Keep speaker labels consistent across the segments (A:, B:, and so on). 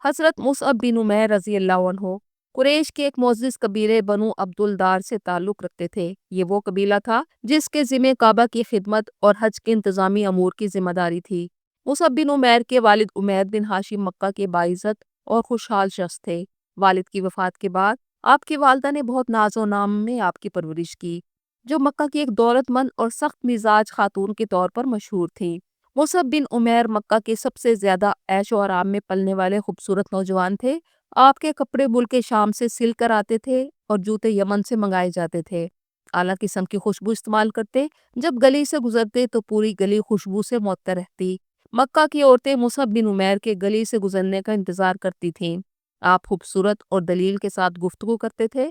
A: حضرت مصعب بن عمیر رضی اللہ عنہ قریش کے ایک معزز قبیلے بنو عبدالدار سے تعلق رکھتے تھے۔ یہ وہ قبیلہ تھا جس کے ذمہ کعبہ کی خدمت اور حج کے انتظامی امور کی ذمہ داری تھی۔ مصعب بن عمیر کے والد عمیر بن ہاشم مکہ کے باعزت اور خوشحال شخص تھے۔ والد کی وفات کے بعد آپ کی والدہ نے بہت ناز و نام میں آپ کی پرورش کی، جو مکہ کی ایک دولت مند اور سخت مزاج خاتون کے طور پر مشہور تھیں۔ مصعب بن عمیر مکہ کے سب سے زیادہ عیش و آرام میں پلنے والے خوبصورت نوجوان تھے۔ آپ کے کپڑے ملک شام سے سل کر آتے تھے اور جوتے یمن سے منگائے جاتے تھے۔ اعلیٰ قسم کی خوشبو استعمال کرتے، جب گلی سے گزرتے تو پوری گلی خوشبو سے معطر رہتی۔ مکہ کی عورتیں مصعب بن عمیر کے گلی سے گزرنے کا انتظار کرتی تھیں۔ آپ خوبصورت اور دلیل کے ساتھ گفتگو کرتے تھے۔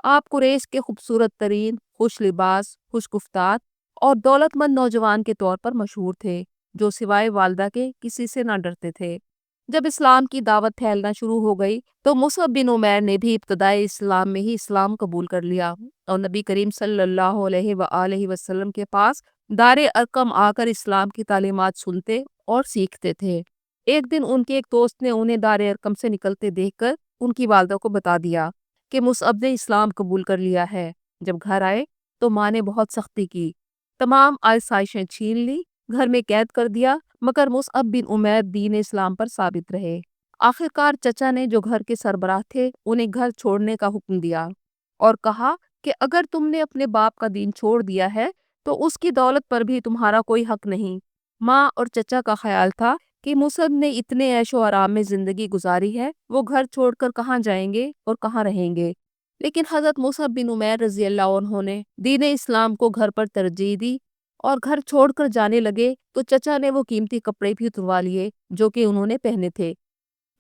A: آپ قریش کے خوبصورت ترین، خوش لباس، خوش گفتار اور دولت مند نوجوان کے طور پر مشہور تھے، جو سوائے والدہ کے کسی سے نہ ڈرتے تھے۔ جب اسلام کی دعوت پھیلنا شروع ہو گئی تو مصعب بن عمیر نے بھی ابتدائی اسلام میں ہی اسلام قبول کر لیا اور نبی کریم صلی اللہ علیہ وآلہ وسلم کے پاس دار ارقم آ کر اسلام کی تعلیمات سنتے اور سیکھتے تھے۔ ایک دن ان کے ایک دوست نے انہیں دار ارقم سے نکلتے دیکھ کر ان کی والدہ کو بتا دیا کہ مصعب نے اسلام قبول کر لیا ہے۔ جب گھر آئے تو ماں نے بہت سختی کی، تمام آسائشیں چھین لی، گھر میں قید کر دیا، مگر مصعب بن عمیر دین اسلام پر ثابت رہے۔ آخرکار چچا نے، جو گھر کے سربراہ تھے، انہیں گھر چھوڑنے کا حکم دیا اور کہا کہ اگر تم نے اپنے باپ کا دین چھوڑ دیا ہے تو اس کی دولت پر بھی تمہارا کوئی حق نہیں۔ ماں اور چچا کا خیال تھا کہ مصعب نے اتنے عیش و آرام میں زندگی گزاری ہے، وہ گھر چھوڑ کر کہاں جائیں گے اور کہاں رہیں گے۔ لیکن حضرت مصعب بن عمیر رضی اللہ عنہ نے دین اسلام کو گھر پر ترجیح دی اور گھر چھوڑ کر جانے لگے تو چچا نے وہ قیمتی کپڑے بھی اتروا لیے جو کہ انہوں نے پہنے تھے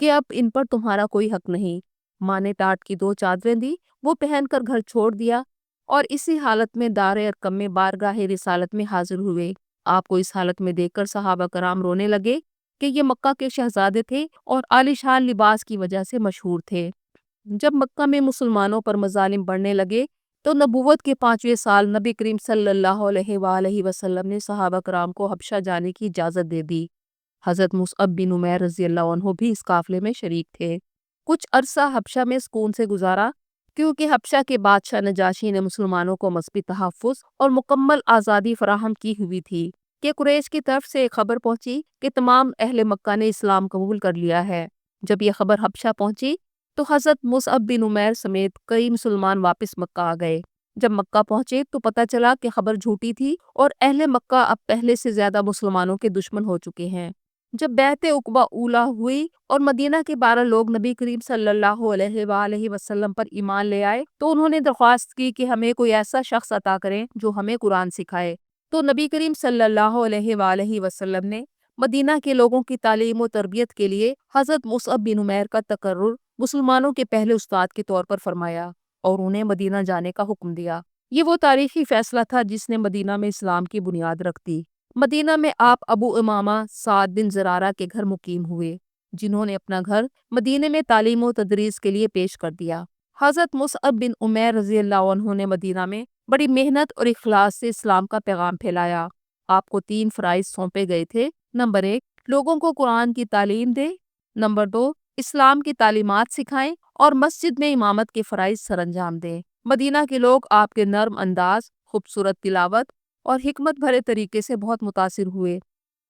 A: کہ اب ان پر تمہارا کوئی حق نہیں۔ ماں نے ٹاٹ کی 2 چادریں دی، وہ پہن کر گھر چھوڑ دیا اور اسی حالت میں دار ارقم میں بارگاہ رسالت میں حاضر ہوئے۔ آپ کو اس حالت میں دیکھ کر صحابہ کرام رونے لگے کہ یہ مکہ کے شہزادے تھے اور عالیشان لباس کی وجہ سے مشہور تھے۔ جب مکہ میں مسلمانوں پر مظالم بڑھنے لگے تو نبوت کے 5ویں سال نبی کریم صلی اللہ علیہ وآلہ وسلم نے صحابہ کرام کو حبشہ جانے کی اجازت دے دی۔ حضرت مصعب بن عمیر رضی اللہ عنہ بھی اس قافلے میں شریک تھے۔ کچھ عرصہ حبشہ میں سکون سے گزارا، کیونکہ حبشہ کے بادشاہ نجاشی نے مسلمانوں کو مذہبی تحفظ اور مکمل آزادی فراہم کی ہوئی تھی کہ قریش کی طرف سے ایک خبر پہنچی کہ تمام اہل مکہ نے اسلام قبول کر لیا ہے۔ جب یہ خبر حبشہ پہنچی تو حضرت مصعب بن عمیر سمیت کئی مسلمان واپس مکہ آ گئے۔ جب مکہ پہنچے تو پتہ چلا کہ خبر جھوٹی تھی اور اہل مکہ اب پہلے سے زیادہ مسلمانوں کے دشمن ہو چکے ہیں۔ جب بیعت عقبہ اولیٰ ہوئی اور مدینہ کے 12 لوگ نبی کریم صلی اللہ علیہ وآلہ وسلم پر ایمان لے آئے تو انہوں نے درخواست کی کہ ہمیں کوئی ایسا شخص عطا کریں جو ہمیں قرآن سکھائے۔ تو نبی کریم صلی اللہ علیہ وآلہ وسلم نے مدینہ کے لوگوں کی تعلیم و تربیت کے لیے حضرت مصعب بن عمیر کا تقرر مسلمانوں کے پہلے استاد کے طور پر فرمایا اور انہیں مدینہ جانے کا حکم دیا۔ یہ وہ تاریخی فیصلہ تھا جس نے مدینہ میں اسلام کی بنیاد رکھ دی۔ مدینہ میں آپ ابو امامہ سعد بن زرارہ کے گھر مقیم ہوئے، جنہوں نے اپنا گھر مدینہ میں تعلیم و تدریس کے لیے پیش کر دیا۔ حضرت مصعب بن عمیر رضی اللہ عنہ نے مدینہ میں بڑی محنت اور اخلاص سے اسلام کا پیغام پھیلایا۔ آپ کو 3 فرائض سونپے گئے تھے۔ نمبر 1، لوگوں کو قرآن کی تعلیم دے۔ نمبر 2، اسلام کی تعلیمات سکھائیں اور مسجد میں امامت کے فرائض سر انجام دیں۔ مدینہ کے لوگ آپ کے نرم انداز، خوبصورت تلاوت اور حکمت بھرے طریقے سے بہت متاثر ہوئے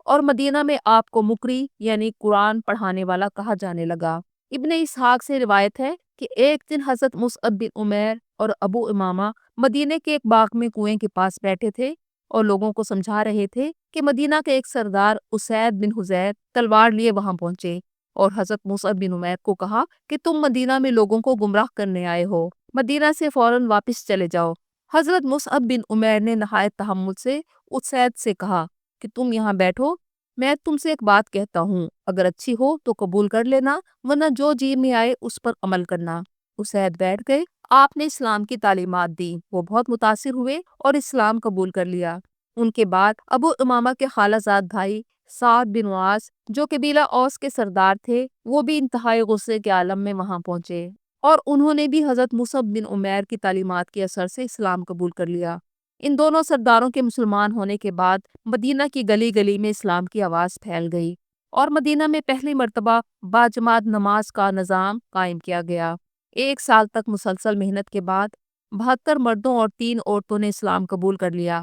A: اور مدینہ میں آپ کو مقری یعنی قرآن پڑھانے والا کہا جانے لگا۔ ابن اسحاق سے روایت ہے کہ ایک دن حضرت مصعب بن عمیر اور ابو امامہ مدینہ کے ایک باغ میں کنویں کے پاس بیٹھے تھے اور لوگوں کو سمجھا رہے تھے کہ مدینہ کے ایک سردار اسید بن حضیر تلوار لیے وہاں پہنچے اور حضرت مصعب بن عمیر کو کہا کہ تم مدینہ میں لوگوں کو گمراہ کرنے آئے ہو، مدینہ سے فوراً واپس چلے جاؤ۔ حضرت مصعب بن عمیر نے نہایت تحمل سے اسید سے کہا کہ تم یہاں بیٹھو، میں تم سے ایک بات کہتا ہوں، اگر اچھی ہو تو قبول کر لینا، ورنہ جو جی میں آئے اس پر عمل کرنا۔ اسید بیٹھ گئے۔ آپ نے اسلام کی تعلیمات دی، وہ بہت متاثر ہوئے اور اسلام قبول کر لیا۔ ان کے بعد ابو امامہ کے خالہ زاد بھائی سعد بن معاذ، جو قبیلہ اوس کے سردار تھے، وہ بھی انتہائی غصے کے عالم میں وہاں پہنچے اور انہوں نے بھی حضرت مصعب بن عمیر کی تعلیمات کے اثر سے اسلام قبول کر لیا۔ ان دونوں سرداروں کے مسلمان ہونے کے بعد مدینہ کی گلی گلی میں اسلام کی آواز پھیل گئی اور مدینہ میں پہلی مرتبہ باجماعت نماز کا نظام قائم کیا گیا۔ 1 سال تک مسلسل محنت کے بعد 72 مردوں اور 3 عورتوں نے اسلام قبول کر لیا،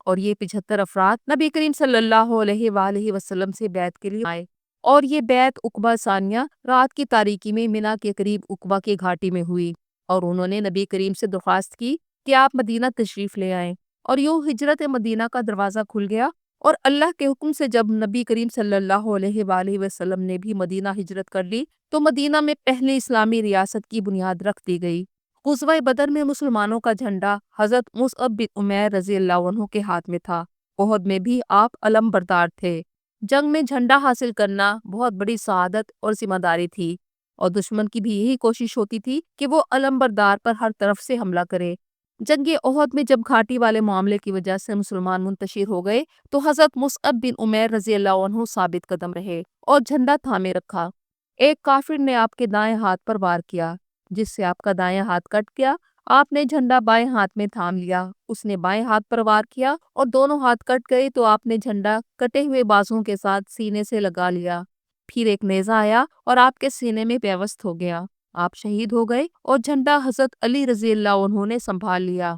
A: اور یہ 75 افراد نبی کریم صلی اللہ علیہ وآلہ وسلم سے بیعت کے لیے آئے، اور یہ بیعت عقبہ ثانیہ رات کی تاریکی میں منا کے قریب عقبہ کی گھاٹی میں ہوئی، اور انہوں نے نبی کریم سے درخواست کی کہ آپ مدینہ تشریف لے آئیں، اور یوں ہجرت مدینہ کا دروازہ کھل گیا۔ اور اللہ کے حکم سے جب نبی کریم صلی اللہ علیہ وآلہ وسلم نے بھی مدینہ ہجرت کر لی تو مدینہ میں پہلی اسلامی ریاست کی بنیاد رکھ دی گئی۔ غزوہ بدر میں مسلمانوں کا جھنڈا حضرت مصعب بن عمیر رضی اللہ عنہ کے ہاتھ میں تھا۔ احد میں بھی آپ علم بردار تھے۔ جنگ میں جھنڈا حاصل کرنا بہت بڑی سعادت اور ذمہ داری تھی، اور دشمن کی بھی یہی کوشش ہوتی تھی کہ وہ علم بردار پر ہر طرف سے حملہ کرے۔ جنگ احد میں جب گھاٹی والے معاملے کی وجہ سے مسلمان منتشر ہو گئے تو حضرت مصعب بن عمیر رضی اللہ عنہ ثابت قدم رہے اور جھنڈا تھامے رکھا۔ ایک کافر نے آپ کے دائیں ہاتھ پر وار کیا، جس سے آپ کا دائیں ہاتھ کٹ گیا۔ آپ نے جھنڈا بائیں ہاتھ میں تھام لیا۔ اس نے بائیں ہاتھ پر وار کیا اور دونوں ہاتھ کٹ گئے تو آپ نے جھنڈا کٹے ہوئے بازوں کے ساتھ سینے سے لگا لیا۔ پھر ایک نیزہ آیا اور آپ کے سینے میں پیوست ہو گیا۔ آپ شہید ہو گئے اور جھنڈا حضرت علی رضی اللہ عنہ نے سنبھال لیا۔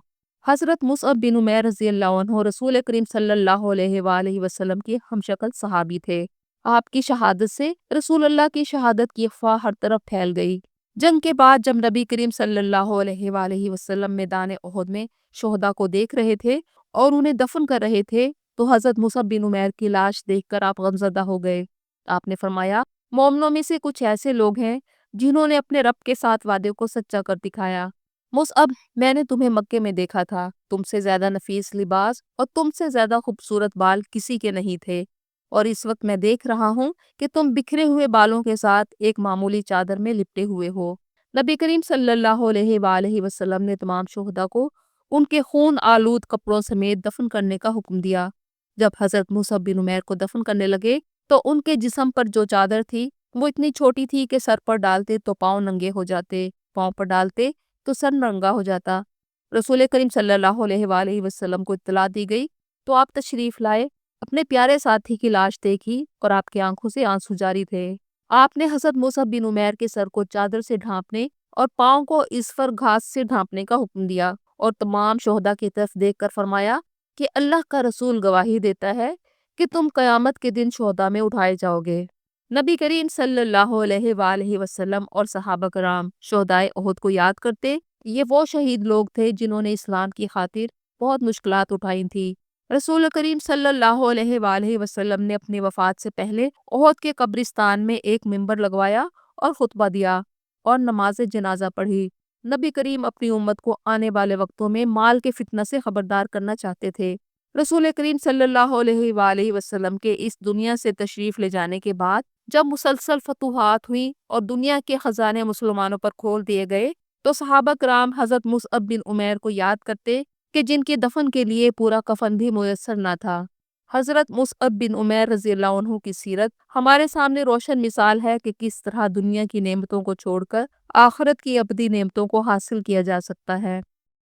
A: حضرت مصعب بن عمیر رضی اللہ عنہ رسول کریم صلی اللہ علیہ وآلہ وسلم کے ہمشکل صحابی تھے۔ آپ کی شہادت سے رسول اللہ کی شہادت کی افواہ ہر طرف پھیل گئی۔ جنگ کے بعد جب نبی کریم صلی اللہ علیہ وآلہ وسلم میدان احد میں شہداء کو دیکھ رہے تھے اور انہیں دفن کر رہے تھے تو حضرت مصعب بن عمیر کی لاش دیکھ کر آپ غمزدہ ہو گئے۔ آپ نے فرمایا، مومنوں میں سے کچھ ایسے لوگ ہیں جنہوں نے اپنے رب کے ساتھ وعدے کو سچا کر دکھایا۔ مصعب، میں نے تمہیں مکے میں دیکھا تھا، تم سے زیادہ نفیس لباس اور تم سے زیادہ خوبصورت بال کسی کے نہیں تھے، اور اس وقت میں دیکھ رہا ہوں کہ تم بکھرے ہوئے بالوں کے ساتھ ایک معمولی چادر میں لپٹے ہوئے ہو۔ نبی کریم صلی اللہ علیہ وآلہ وسلم نے تمام شہداء کو ان کے خون آلود کپڑوں سمیت دفن کرنے کا حکم دیا۔ جب حضرت مصعب بن عمیر کو دفن کرنے لگے تو ان کے جسم پر جو چادر تھی وہ اتنی چھوٹی تھی کہ سر پر ڈالتے تو پاؤں ننگے ہو جاتے، پاؤں پر ڈالتے تو سر ننگا ہو جاتا۔ رسول کریم صلی اللہ علیہ وآلہ وسلم کو اطلاع دی گئی تو آپ تشریف لائے، اپنے پیارے ساتھی کی لاش دیکھی اور آپ کی آنکھوں سے آنسو جاری تھے۔ آپ نے حضرت مصعب بن عمیر کے سر کو چادر سے ڈھانپنے اور پاؤں کو اسفر گھاس سے ڈھانپنے کا حکم دیا، اور تمام شہداء کی طرف دیکھ کر فرمایا کہ اللہ کا رسول گواہی دیتا ہے کہ تم قیامت کے دن شہداء میں اٹھائے جاؤ گے۔ نبی کریم صلی اللہ علیہ وآلہ وسلم اور صحابہ کرام شہدائے احد کو یاد کرتے۔ یہ وہ شہید لوگ تھے جنہوں نے اسلام کی خاطر بہت مشکلات اٹھائی تھی۔ رسول کریم صلی اللہ علیہ وآلہ وسلم نے اپنی وفات سے پہلے احد کے قبرستان میں ایک منبر لگوایا اور خطبہ دیا اور نماز جنازہ پڑھی۔ نبی کریم اپنی امت کو آنے والے وقتوں میں مال کے فتنہ سے خبردار کرنا چاہتے تھے۔ رسول کریم صلی اللہ علیہ وآلہ وسلم کے اس دنیا سے تشریف لے جانے کے بعد جب مسلسل فتوحات ہوئیں اور دنیا کے خزانے مسلمانوں پر کھول دیے گئے تو صحابہ کرام حضرت مصعب بن عمیر کو یاد کرتے کہ جن کے دفن کے لیے پورا کفن بھی میسر نہ تھا۔ حضرت مصعب بن عمیر رضی اللہ عنہ کی سیرت ہمارے سامنے روشن مثال ہے کہ کس طرح دنیا کی نعمتوں کو چھوڑ کر آخرت کی ابدی نعمتوں کو حاصل کیا جا سکتا ہے۔